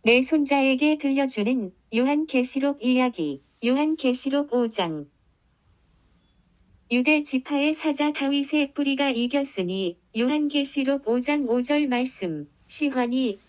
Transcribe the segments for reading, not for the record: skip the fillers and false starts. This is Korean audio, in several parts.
내 손자에게 들려주는 요한계시록 이야기. 요한계시록 5장. 유대 지파의 사자 다윗의 뿌리가 이겼으니 요한계시록 5장 5절 말씀. 시온이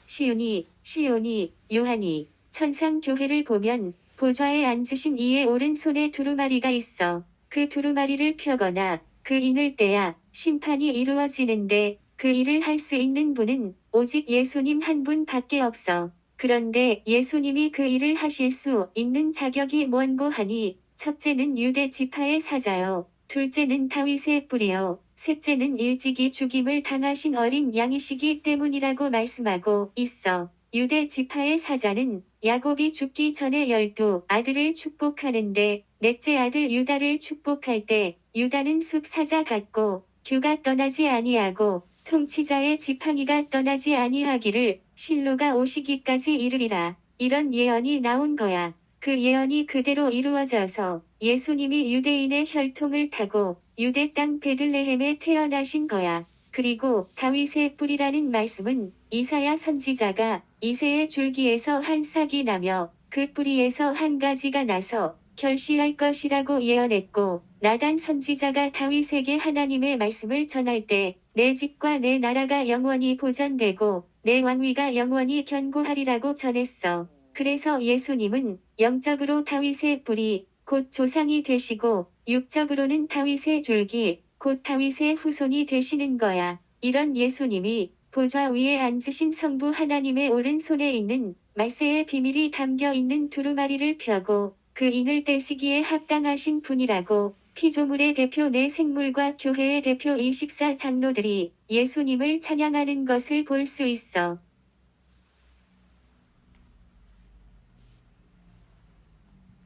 요한이 천상교회를 보면 보좌에 앉으신 이의 오른손에 두루마리가 있어. 그 두루마리를 펴거나 그 인을 떼야 심판이 이루어지는데 그 일을 할 수 있는 분은 오직 예수님 한 분밖에 없어. 그런데 예수님이 그 일을 하실 수 있는 자격이 뭔고 하니, 첫째는 유대 지파의 사자요, 둘째는 다윗의 뿌리요, 셋째는 일찍이 죽임을 당하신 어린 양이시기 때문이라고 말씀하고 있어. 유대 지파의 사자는 야곱이 죽기 전에 12 아들을 축복하는데, 넷째 아들 유다를 축복할 때 유다는 숲사자 같고 규가 떠나지 아니하고 통치자의 지팡이가 떠나지 아니하기를 실로가 오시기까지 이르리라. 이런 예언이 나온 거야. 그 예언이 그대로 이루어져서 예수님이 유대인의 혈통을 타고 유대 땅 베들레헴에 태어나신 거야. 그리고 다윗의 뿌리라는 말씀은 이사야 선지자가 이새의 줄기에서 한 싹이 나며 그 뿌리에서 한 가지가 나서 결실할 것이라고 예언했고, 나단 선지자가 다윗에게 하나님의 말씀을 전할 때 내 집과 내 나라가 영원히 보존되고 내 왕위가 영원히 견고하리라고 전했어. 그래서 예수님은 영적으로 다윗의 뿌리, 곧 조상이 되시고 육적으로는 다윗의 줄기, 곧 다윗의 후손이 되시는 거야. 이런 예수님이 보좌 위에 앉으신 성부 하나님의 오른손에 있는 말세의 비밀이 담겨 있는 두루마리를 펴고 그 인을 떼시기에 합당하신 분이라고 피조물의 대표 내 생물과 교회의 대표 24 장로들이 예수님을 찬양하는 것을 볼 수 있어.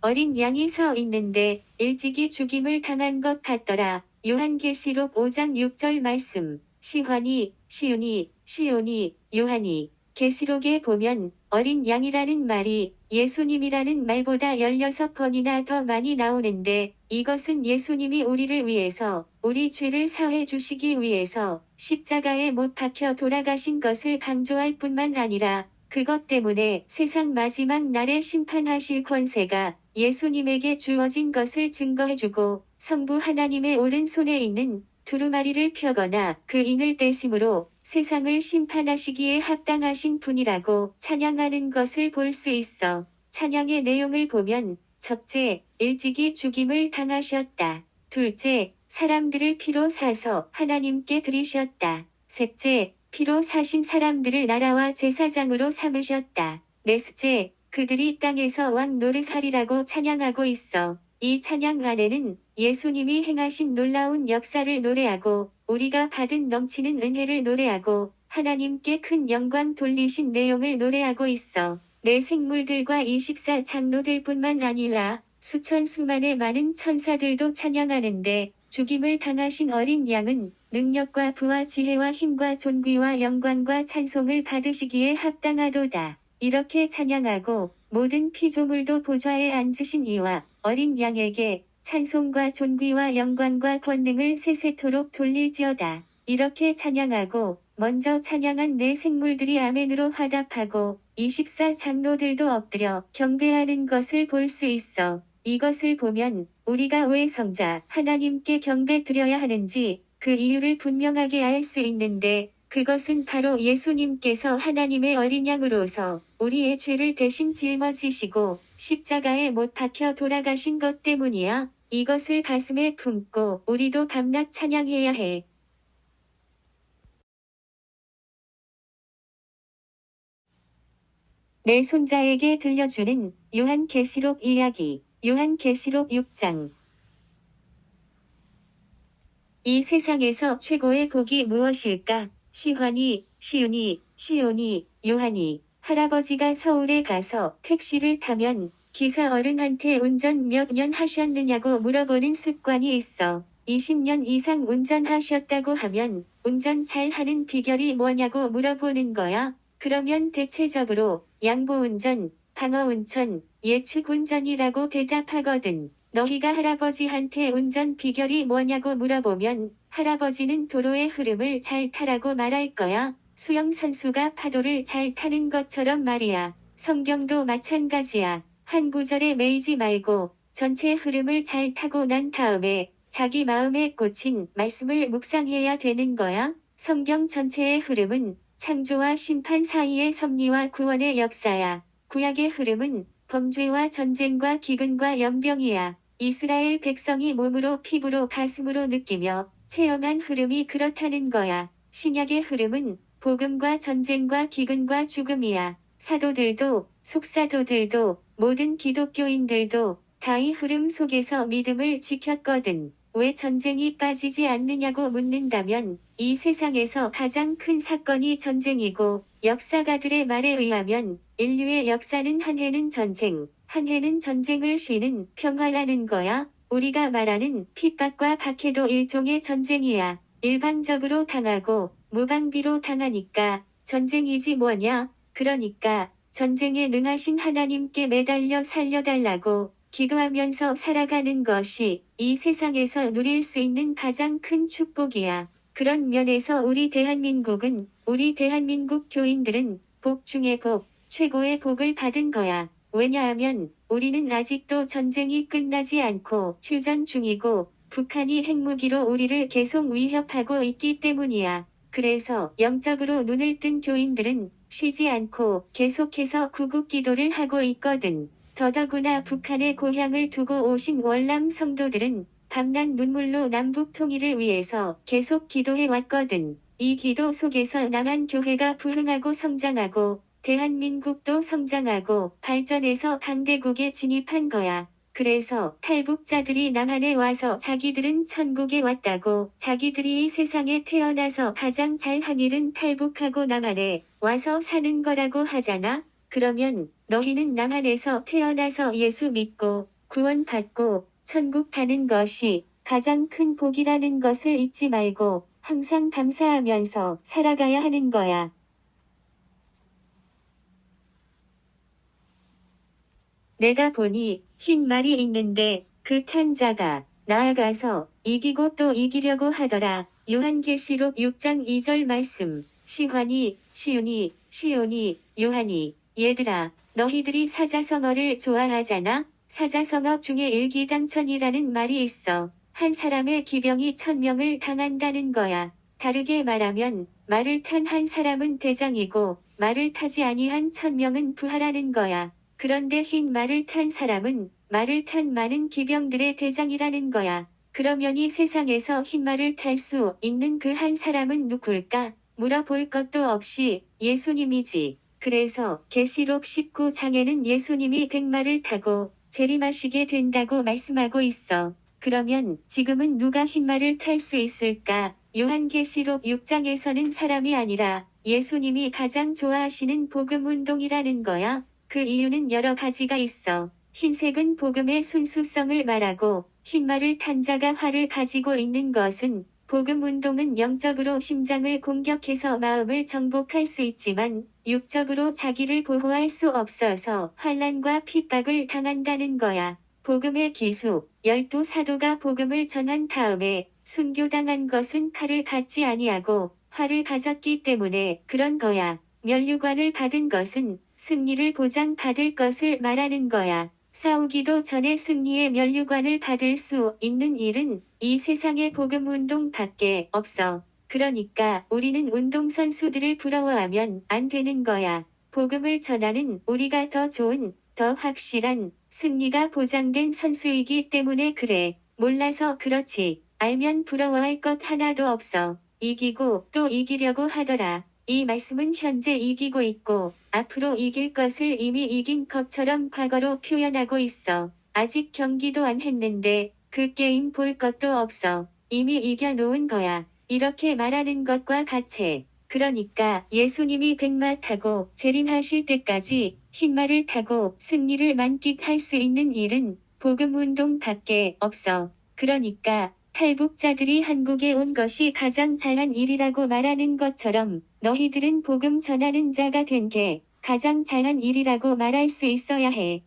어린 양이 서 있는데 일찍이 죽임을 당한 것 같더라. 요한계시록 5장 6절 말씀. 시온이 요한이. 계시록에 보면 어린 양이라는 말이 예수님이라는 말보다 16번이나 더 많이 나오는데, 이것은 예수님이 우리를 위해서, 우리 죄를 사해 주시기 위해서 십자가에 못 박혀 돌아가신 것을 강조할 뿐만 아니라, 그것 때문에 세상 마지막 날에 심판하실 권세가 예수님에게 주어진 것을 증거해주고, 성부 하나님의 오른손에 있는 두루마리를 펴거나 그 인을 떼심으로 세상을 심판하시기에 합당하신 분이라고 찬양하는 것을 볼 수 있어. 찬양의 내용을 보면, 첫째, 일찍이 죽임을 당하셨다. 둘째, 사람들을 피로 사서 하나님께 드리셨다. 셋째, 피로 사신 사람들을 나라와 제사장으로 삼으셨다. 넷째, 그들이 땅에서 왕 노릇하리라고 찬양하고 있어. 이 찬양 안에는 예수님이 행하신 놀라운 역사를 노래하고 우리가 받은 넘치는 은혜를 노래하고 하나님께 큰 영광 돌리신 내용을 노래하고 있어. 내 생물들과 24 장로들뿐만 아니라 수천 수만의 많은 천사들도 찬양하는데, 죽임을 당하신 어린 양은 능력과 부와 지혜와 힘과 존귀와 영광과 찬송을 받으시기에 합당하도다. 이렇게 찬양하고 모든 피조물도 보좌에 앉으신 이와 어린 양에게 찬송과 존귀와 영광과 권능을 세세토록 돌릴지어다. 이렇게 찬양하고 먼저 찬양한 내 생물들이 아멘으로 화답하고 24 장로들도 엎드려 경배하는 것을 볼 수 있어. 이것을 보면 우리가 왜 성자 하나님께 경배 드려야 하는지 그 이유를 분명하게 알 수 있는데, 그것은 바로 예수님께서 하나님의 어린 양으로서 우리의 죄를 대신 짊어지시고 십자가에 못 박혀 돌아가신 것 때문이야. 이것을 가슴에 품고 우리도 밤낮 찬양해야 해. 내 손자에게 들려주는 요한계시록 이야기. 요한계시록 6장. 이 세상에서 최고의 복이 무엇일까? 시온이 요한이. 할아버지가 서울에 가서 택시를 타면 기사 어른한테 운전 몇 년 하셨느냐고 물어보는 습관이 있어. 20년 이상 운전하셨다고 하면 운전 잘 하는 비결이 뭐냐고 물어보는 거야. 그러면 대체적으로 양보운전, 방어운전, 예측운전이라고 대답하거든. 너희가 할아버지한테 운전 비결이 뭐냐고 물어보면 할아버지는 도로의 흐름을 잘 타라고 말할 거야. 수영선수가 파도를 잘 타는 것처럼 말이야. 성경도 마찬가지야. 한 구절에 매이지 말고 전체 흐름을 잘 타고 난 다음에 자기 마음에 꽂힌 말씀을 묵상해야 되는 거야. 성경 전체의 흐름은 창조와 심판 사이의 섭리와 구원의 역사야. 구약의 흐름은 범죄와 전쟁과 기근과 연병이야. 이스라엘 백성이 몸으로 피부로 가슴으로 느끼며 체험한 흐름이 그렇다는 거야. 신약의 흐름은 복음과 전쟁과 기근과 죽음이야. 사도들도 속사도들도 모든 기독교인들도 다 이 흐름 속에서 믿음을 지켰거든. 왜 전쟁이 빠지지 않느냐고 묻는다면 이 세상에서 가장 큰 사건이 전쟁이고 역사가들의 말에 의하면 인류의 역사는 한 해는 전쟁, 한 해는 전쟁을 쉬는 평화라는 거야. 우리가 말하는 핍박과 박해도 일종의 전쟁이야. 일방적으로 당하고 무방비로 당하니까 전쟁이지 뭐냐. 그러니까 전쟁에 능하신 하나님께 매달려 살려달라고 기도하면서 살아가는 것이 이 세상에서 누릴 수 있는 가장 큰 축복이야. 그런 면에서 우리 대한민국 교인들은 복 중의 복, 최고의 복을 받은 거야. 왜냐하면 우리는 아직도 전쟁이 끝나지 않고 휴전 중이고 북한이 핵무기로 우리를 계속 위협하고 있기 때문이야. 그래서 영적으로 눈을 뜬 교인들은 쉬지 않고 계속해서 구국 기도를 하고 있거든. 더더구나 북한의 고향을 두고 오신 월남 성도들은 밤낮 눈물로 남북 통일을 위해서 계속 기도해 왔거든. 이 기도 속에서 남한 교회가 부흥하고 성장하고 대한민국도 성장하고 발전해서 강대국에 진입한 거야. 그래서 탈북자들이 남한에 와서 자기들은 천국에 왔다고, 자기들이 이 세상에 태어나서 가장 잘한 일은 탈북하고 남한에 와서 사는 거라고 하잖아. 그러면 너희는 남한에서 태어나서 예수 믿고 구원받고 천국 가는 것이 가장 큰 복이라는 것을 잊지 말고 항상 감사하면서 살아가야 하는 거야. 내가 보니 흰 말이 있는데 그 탄 자가 나아가서 이기고 또 이기려고 하더라. 요한계시록 6장 2절 말씀. 시환이, 시윤이, 시온이, 요한이. 얘들아, 너희들이 사자성어를 좋아하잖아? 사자성어 중에 일기당천이라는 말이 있어. 한 사람의 기병이 1000명을 당한다는 거야. 다르게 말하면 말을 탄 한 사람은 대장이고 말을 타지 아니한 1000명은 부하라는 거야. 그런데 흰 말을 탄 사람은 말을 탄 많은 기병들의 대장이라는 거야. 그러면 이 세상에서 흰 말을 탈 수 있는 그 한 사람은 누굴까? 물어볼 것도 없이 예수님이지. 그래서 계시록 19장에는 예수님이 백마를 타고 재림하시게 된다고 말씀하고 있어. 그러면 지금은 누가 흰말을 탈 수 있을까? 요한계시록 6장에서는 사람이 아니라 예수님이 가장 좋아하시는 복음운동이라는 거야. 그 이유는 여러 가지가 있어. 흰색은 복음의 순수성을 말하고 흰말을 탄 자가 활을 가지고 있는 것은 복음운동은 영적으로 심장을 공격해서 마음을 정복할 수 있지만 육적으로 자기를 보호할 수 없어서 환난과 핍박을 당한다는 거야. 복음의 기수, 12사도가 복음을 전한 다음에 순교당한 것은 칼을 갖지 아니하고 활을 가졌기 때문에 그런 거야. 면류관을 받은 것은 승리를 보장받을 것을 말하는 거야. 싸우기도 전에 승리의 면류관을 받을 수 있는 일은 이 세상의 복음운동 밖에 없어. 그러니까 우리는 운동선수들을 부러워하면 안 되는 거야. 복음을 전하는 우리가 더 좋은, 더 확실한 승리가 보장된 선수이기 때문에 그래. 몰라서 그렇지. 알면 부러워할 것 하나도 없어. 이기고 또 이기려고 하더라. 이 말씀은 현재 이기고 있고 앞으로 이길 것을 이미 이긴 것처럼 과거로 표현하고 있어. 아직 경기도 안 했는데 그 게임 볼 것도 없어. 이미 이겨놓은 거야. 이렇게 말하는 것과 같이. 그러니까 예수님이 백마 타고 재림하실 때까지 흰말을 타고 승리를 만끽할 수 있는 일은 복음운동 밖에 없어. 그러니까 탈북자들이 한국에 온 것이 가장 잘한 일이라고 말하는 것처럼 너희들은 복음 전하는 자가 된 게 가장 잘한 일이라고 말할 수 있어야 해.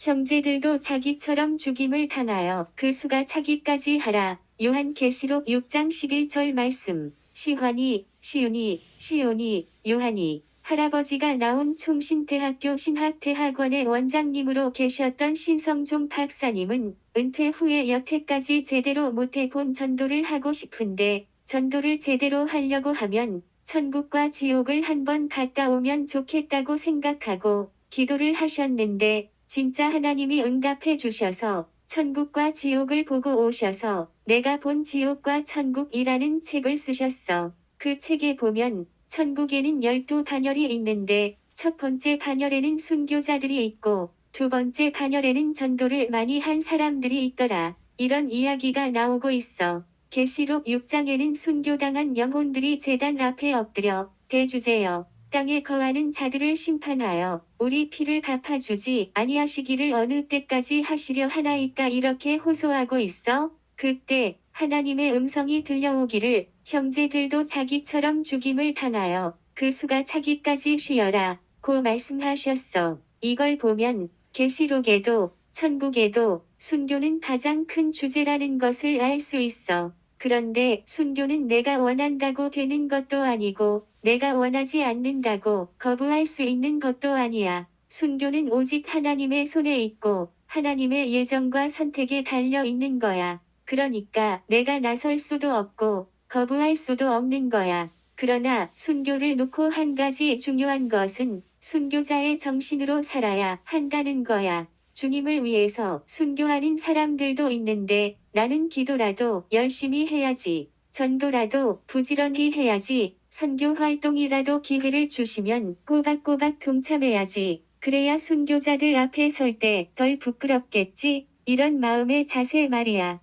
형제들도 자기처럼 죽임을 당하여 그 수가 차기까지 하라. 요한계시록 6장 11절 말씀. 시환이, 시온이, 요한이, 할아버지가 나온 총신대학교 신학대학원의 원장님으로 계셨던 신성종 박사님은 은퇴 후에 여태까지 제대로 못해본 전도를 하고 싶은데 전도를 제대로 하려고 하면 천국과 지옥을 한번 갔다 오면 좋겠다고 생각하고 기도를 하셨는데 진짜 하나님이 응답해 주셔서 천국과 지옥을 보고 오셔서 내가 본 지옥과 천국이라는 책을 쓰셨어. 그 책에 보면 천국에는 12반열이 있는데 첫 번째 반열에는 순교자들이 있고 두 번째 반열에는 전도를 많이 한 사람들이 있더라. 이런 이야기가 나오고 있어. 계시록 6장에는 순교당한 영혼들이 제단 앞에 엎드려 대주제여 땅에 거하는 자들을 심판하여 우리 피를 갚아주지 아니하시기를 어느 때까지 하시려 하나이까 이렇게 호소하고 있어. 그때 하나님의 음성이 들려오기를 형제들도 자기처럼 죽임을 당하여 그 수가 차기까지 쉬어라 고 말씀하셨어. 이걸 보면 계시록에도 천국에도 순교는 가장 큰 주제라는 것을 알 수 있어. 그런데 순교는 내가 원한다고 되는 것도 아니고 내가 원하지 않는다고 거부할 수 있는 것도 아니야. 순교는 오직 하나님의 손에 있고 하나님의 예정과 선택에 달려 있는 거야. 그러니까 내가 나설 수도 없고 거부할 수도 없는 거야. 그러나 순교를 놓고 한 가지 중요한 것은 순교자의 정신으로 살아야 한다는 거야. 주님을 위해서 순교하는 사람들도 있는데 나는 기도라도 열심히 해야지. 전도라도 부지런히 해야지. 선교 활동이라도 기회를 주시면 꼬박꼬박 동참해야지. 그래야 순교자들 앞에 설 때 덜 부끄럽겠지? 이런 마음의 자세 말이야.